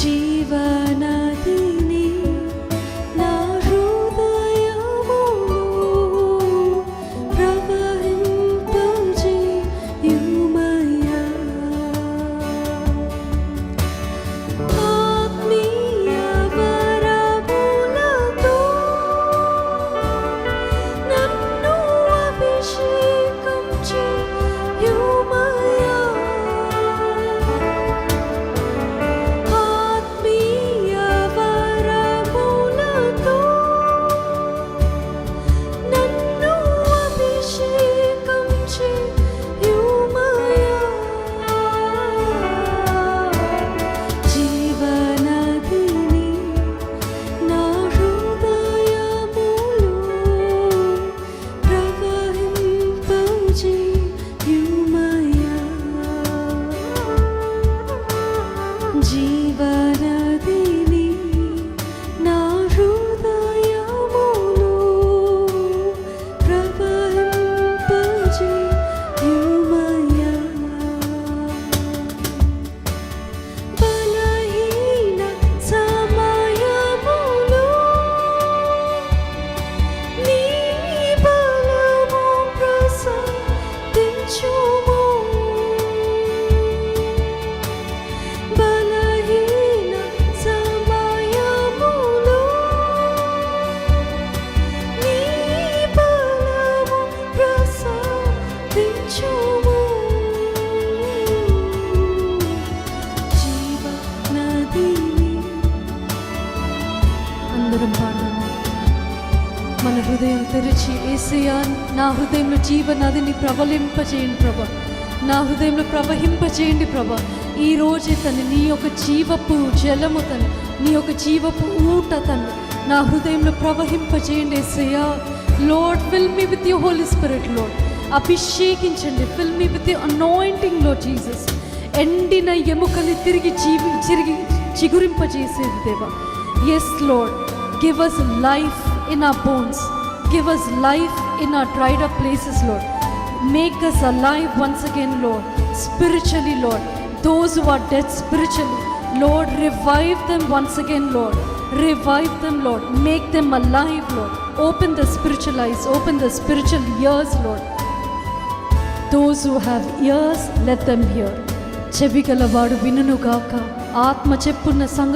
జీవనదిని నా హృదయములో ప్రవహింపజేయుమయ్యా. ఆత్మీయ వరములతో నన్ను అభిషేకం చేయుమయ్యా. ఆత్మీయ వరములతో నన్ను అభిషేకం చేయుమయ్యా. జీవనదిని నా హృదయములో ప్రవహింపజేయుమయ్యా. జీవనదిని నా హృదయములో ప్రవహింపజేయుమయ్యా. బలహీన సమయములో నీ బలము ప్రసాదించుము. బలహీన సమయములో నీ బలము ప్రసాదించుము. జీవనదిని అందరం పాడదాం. మన హృదయం తెరిచి యేసయ్యా నా హృదయంలో జీవనదిని ప్రవలింపజేయండి ప్రభా. నా హృదయంలో ప్రవహింపజేయండి ప్రభా. ఈ రోజే తను నీ యొక్క జీవపు జలము తను నీ యొక్క జీవపు ఊట తను నా హృదయంలో ప్రవహింపజేయండి యేసయ్యా. Lord fill me with your holy spirit lord. అభిషేకించండి. Fill me with your anointing lord Jesus. ఎండిన ఎముకని తిరిగి చిగురింపజేసేది దేవా. Yes lord, give us life in our bones. Give us life in our dried up places, Lord. Make us alive once again, Lord. Spiritually, Lord. Those who are dead spiritually, Lord, revive them once again, Lord. Revive them, Lord. Make them alive, Lord. Open the spiritual eyes. Open the spiritual ears, Lord. Those who have ears, let them hear. చెవిగలవాడు వినుగాక. ఆత్మ చెప్పున్న సంగ